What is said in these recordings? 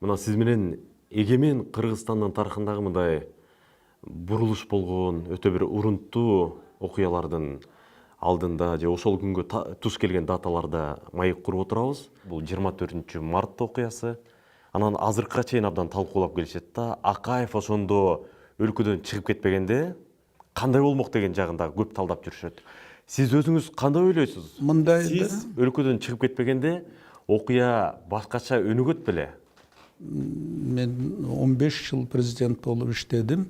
Мына сиз менен эгемен Кыргызстандын тарыхындагы мындай бурулуш болгон өтө бир урунттуу окуялардын алдында же ошол күнгө туш келген даталарда маек куруп отурабыз. Бул 24-март окуясы. Анан азыркыга чейин абдан талкуулап келишет да. Акаев ошондо өлкөдөн чыгып кетпегенде кандай болмок деген жагында көп талдап жүрүшөт. Сиз өзүңүз кандай ойлойсуз? Мындай Сиз өлкөдөн чыгып кетпегенде окуя башкача өнүгөт беле? Мен 15 жыл президент болуп иштедим.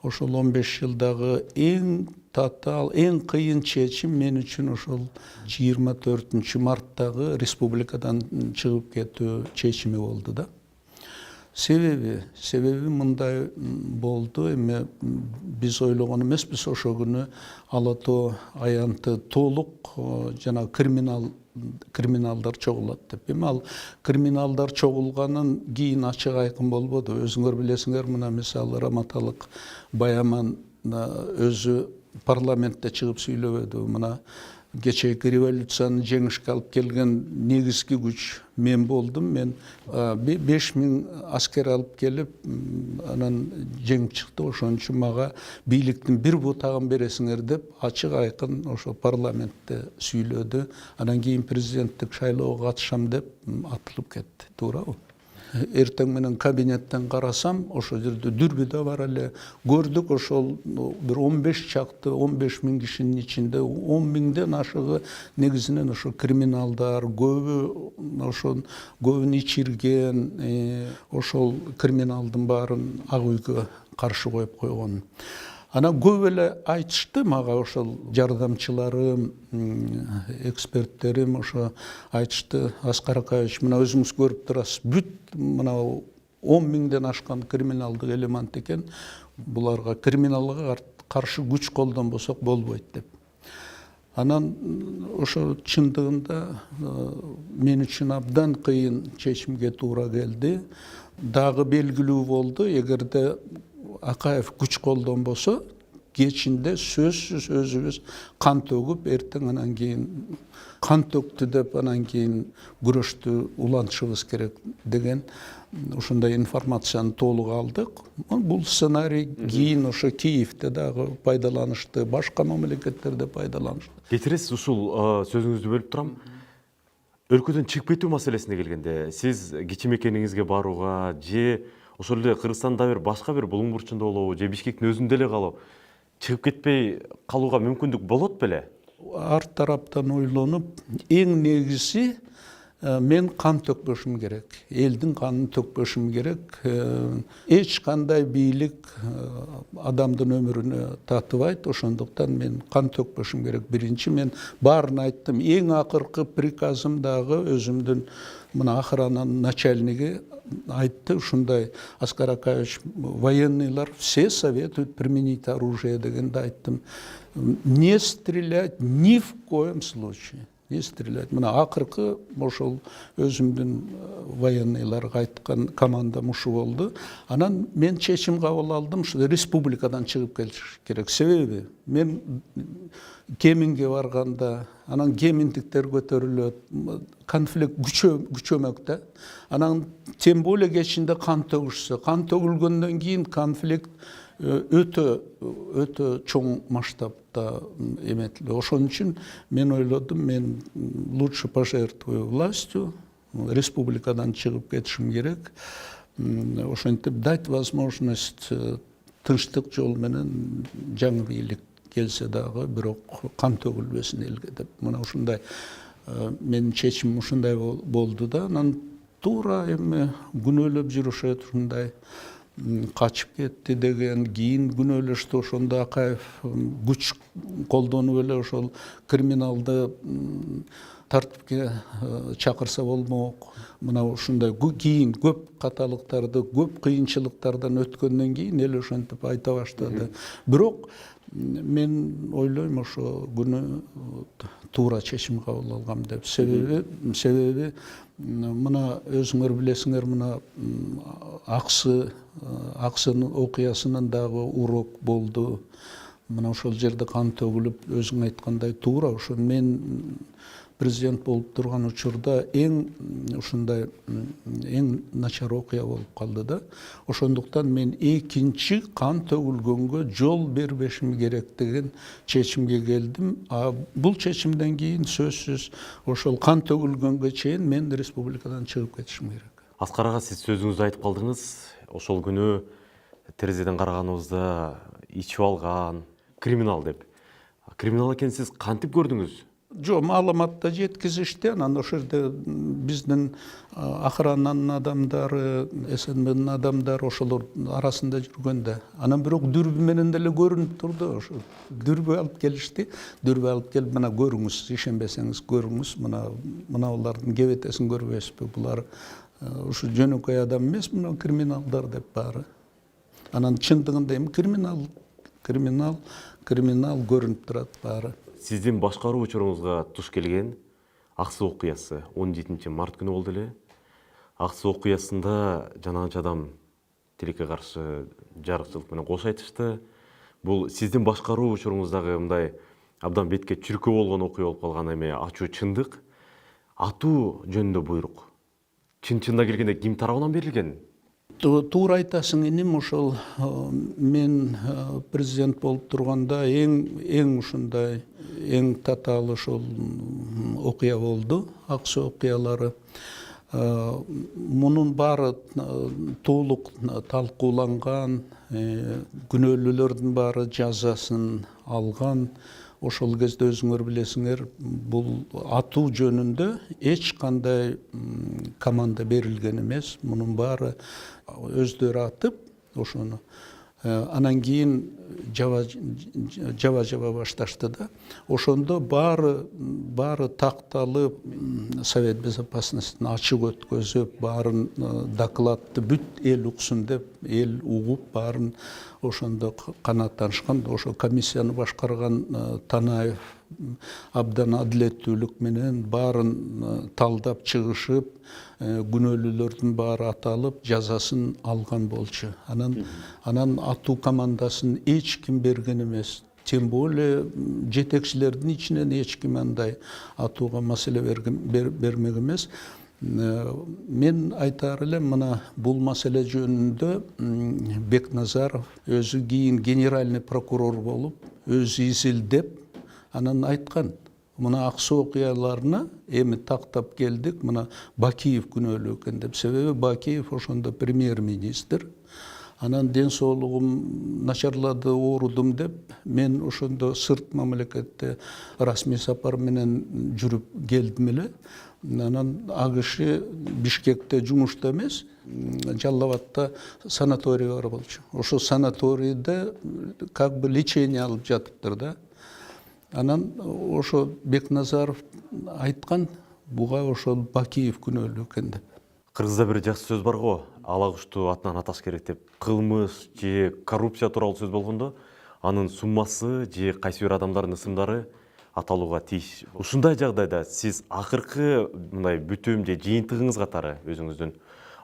Ошол 15 жылдагы эң татаал, эң кыйын чечим мен үчүн ошол 24-марттагы республикадан чыгып кетүү чечими болду да. Себеби мындай болду. Эми биз ойлогон эмеспиз ошол күнү алатоо аянты толук жана криминалдар чогулат деп. Эми ал криминалдар чогулганын кийин ачык айкын болбоду. Өзүңөр билесиңер, мына мисалы Раматалык Баяман өзү парламентте чыгып сүйлөбөдү. Мына кечээки революцияны жеңишке алып келген негизги күч мен болдум. Мен 5000 аскер алып келип, анан жеңип чыкты. Ошон үчүн мага бийликтин бир бутагын бересиңер деп ачык айкын ошо парламентте сүйлөдү. Анан кийин президенттик шайлоого катышам деп атылып кетти. Туурабы? Эртең менен кабинеттен карасам, ошол жерде дүрбүдө бар эле. Көрдүк ошол бир 15 миң кишинин ичинде 10 миңден ашыгы негизинен ошо криминалдар, көбүн ичирген, ошол криминалдын баарын ак үйгө каршы коюп койгон. Анан көп эле айтышты мага, ошол жардамчыларым, эксперттерим ошо айтышты: Аскар Акаевич, мына өзүңүз көрүп турасыз, бүт мына 10 миңден ашкан криминалдык элемент экен, буларга криминалга каршы күч колдонбосок болбойт деп. Анан ошо чындыгында мен үчүн абдан кыйын чечимге туура келди. Дагы белгилүү болду, эгерде Акаев күч колдонбосо, кечинде сөзсүз өзүбүз кан төгүп, эртең анан кийин кан төктү деп анан кийин күрөштү улантышыбыз керек деген ушундай информацияны толук алдык. Бул сценарий кийин ошо Киевде дагы пайдаланышты, башка мамлекеттерде пайдаланышты. Кечиресиз, ушул сөзүңүздү бөлүп турам. Өлкөдөн чыгып кетүү маселесине келгенде, сиз кичи мекениңизге барууга же ошол эле Кыргызстанда бир башка бир булуң бурчунда болобу, же Бишкектин өзүндө эле калып, чыгып кетпей калууга мүмкүндүк болот беле? Ар тараптан ойлонуп, эң негизи мен кан төкпөшүм керек. Элдин канын төкпөшүм керек. Эч кандай бийлик адамдын өмүрүнө татыбайт. Ошондуктан мен кан төкпөшүм керек. Биринчи, мен баарын айттым. Эң акыркы приказым дагы өзүмдүн мына охрананын начальниги айтты, ушундай: Аскар Акаевич, военныйлар все советуют применить оружие дегенде айттым. Не стрелять ни в коем случае. Не стрелять. Мына акыркы ошол өзүмдүн военныйларга айткан командам ушу болду. Анан мен чечим кабыл алдым, ушу республикадан чыгып кетиш керек. Себеби мен Кеминге барганда, анан кеминдиктер көтөрүлөт, конфликт күчөмөк да. Анан тем более кечинде кан төгүшсө, кан төгүлгөндөн кийин конфликт өтө чоң масштабта эметилди. Ошон үчүн мен ойлодум, мен лучше пожертвую властью, республикадан чыгып кетишим керек. Ошентип дать возможность тынчтык жол менен жаңы бийлик келсе дагы, бирок кан төгүлбөсүн элге деп. Мына ушундай менин чечимим ушундай болду да. Анан туура эми күнөөлөп жүрүшөт, ушундай качып кетти деген, кийин күнөөлөштү. Ошондо Акаев күч колдонуп эле ошол криминалды тартипке чакырса болмок. Мына ушундай кийин көп каталыктарды, көп кыйынчылыктардан өткөндөн кийин эл ошентип айта баштады. Бирок мен ойлойм, ошо күнү туура чечим кабыл алгам деп. Себеби мына өзүңөр билесиңер, мына Аксынын окуясынан дагы урок болду. Мына ошол жерде кан төгүлүп, өзүң айткандай туура, ошо мен президент болуп турган учурда ушундай эң начар окуя болуп калды да. Ошондуктан мен экинчи кан төгүлгөнгө жол бербешим керек деген чечимге келдим. Бул чечимден кийин сөзсүз ошол кан төгүлгөнгө чейин мен республикадан чыгып кетишим керек. Аскар ага, сиз сөзүңүздө айтып калдыңыз, ошол күнү терезеден караганыбызда ичип алган криминал деп. Криминал экенин сиз кантип көрдүңүз? Жок, маалыматта жеткизишти. Анан ошол жерде биздин охрананын адамдары, СНБнын адамдары ошолор арасында жүргөндө. Анан бирок дүрбү менен деле көрүнүп турду. Ошо дүрбү алып келишти. Дүрбү алып келип, мына көрүңүз, ишенбесеңиз көрүңүз, мына улардын кебетесин көрбөйсүзбү? Булар ушу жөнөкөй адам эмес, мына криминалдар деп баары. Анан чындыгында эми криминал көрүнүп турат баары. Сиздин башкаруу учуруңузга туш келген ак суу окуясы 17 март күнү болду эле. Ак суу окуясында жанагынча адам тилекке каршы жарыкчылык менен кош айтышты. Бул сиздин башкаруу учуруңуздагы мындай абдан бетке чүркөө болгон окуя болуп калган эми ачуу чындык. Атуу жөнүндө буйрук чын-чынына келгенде ким тарабынан берилген? Туура айтасың, иним. Ошол мен президент болуп турганда эң ушундай эң татаал ошол окуя болду, ак суу окуялары. Мунун баары толук талкууланган, күнөөлүүлөрдүн баары жазасын алган. Ошол кезде өзүңөр билесиңер, бул атуу жөнүндө эч кандай команда берилген эмес. Мунун баары өздөрү атып, ошону анан кийин жаба башташты да. Ошондо баары такталып, Совет Безопасностьтун ачык өткөзүп, баарын докладты бүт эл уксун деп, эл угуп, баарын ошондо канааттанышкан. Ошо комиссияны башкарган Танаев абдан адилеттүүлүк менен баарын талдап чыгышып, күнөөлүүлөрдүн баары аталып, жазасын алган болчу. Анан атуу командасын эч ким берген эмес. Тем более жетекчилердин ичинен эч ким андай атууга маселе бермек эмес. Мен айтаар элем, мына бул маселе жөнүндө Бекназаров өзү кийин генеральный прокурор болуп, өзү изилдеп, анан айткан, мына ак суу окуяларына эми тактап келдик, мына Бакиев күнөөлүү экен деп. Себеби Бакиев ошондо премьер-министр. Анан ден соолугум начарлады, оорудум деп, мен ошондо сырт мамлекетте расмий сапар менен жүрүп келдим эле. Анан ал киши Бишкекте жумушта эмес, Жалал Абадта санаторий бар болчу. Ошо санаторийде как бы лечение алып жатыптыр да. Анан ошо Бекназаров айткан, буга ошол Бакиев күнөөлүү экен деп. Кыргызда бир жакшы сөз бар го, ала кушту атынан аташ керек деп. Кылмыш же коррупция тууралуу сөз болгондо, анын суммасы же кайсы бир адамдардын ысымдары аталууга тийиш. Ушундай жагдайда сиз акыркы мындай бүтүм же жыйынтыгыңыз катары өзүңүздүн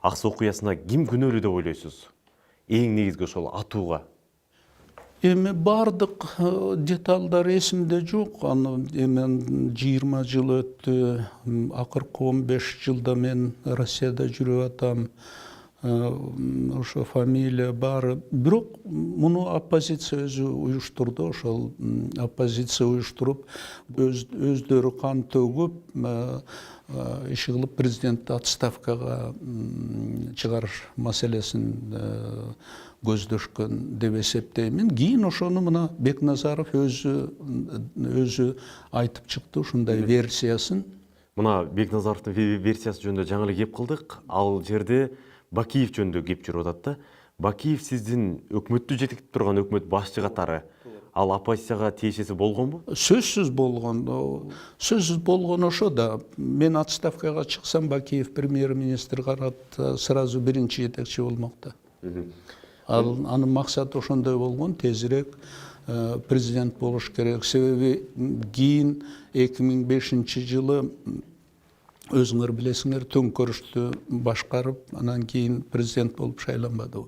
ак суу окуясына ким күнөөлүү деп ойлойсуз? Эң негизги ошол атууга. Эми бардык деталдар эсимде жок. Аны эми 20 жыл өттү. Акыркы 15 жылда мен Россияда жүрүп атам. Ошо фамилия баары. Бирок муну оппозиция өзү уюштурду. Ошол оппозиция уюштуруп, өздөрү кан төгүп, иши кылып президентти отставкага чыгарыш маселесин көздөшкөн деп эсептеймин. Кийин ошону мына Бекназаров өзү айтып чыкты, ушундай версиясын. Мына Бекназаровдун версиясы жөнүндө жаңы эле кеп кылдык. Ал жерде Бакиев жөнүндө кеп жүрүп атат да. Бакиев сиздин өкмөттү жетектеп турган өкмөт башчы катары. Ал оппозицияга тиешеси болгонбу? Сөзсүз болгон. Сөзсүз болгон ошо да. Мен отставкага чыксам, Бакиев премьер-министр карат сразу биринчи жетекчи болмокто. Анын максаты ошондой болгон, тезирээк президент болуш керек. Себеби кийин 2005 жылы өзүңөр билесиңер, төңкөрүштү башкарып, анан кийин президент болуп шайланбады.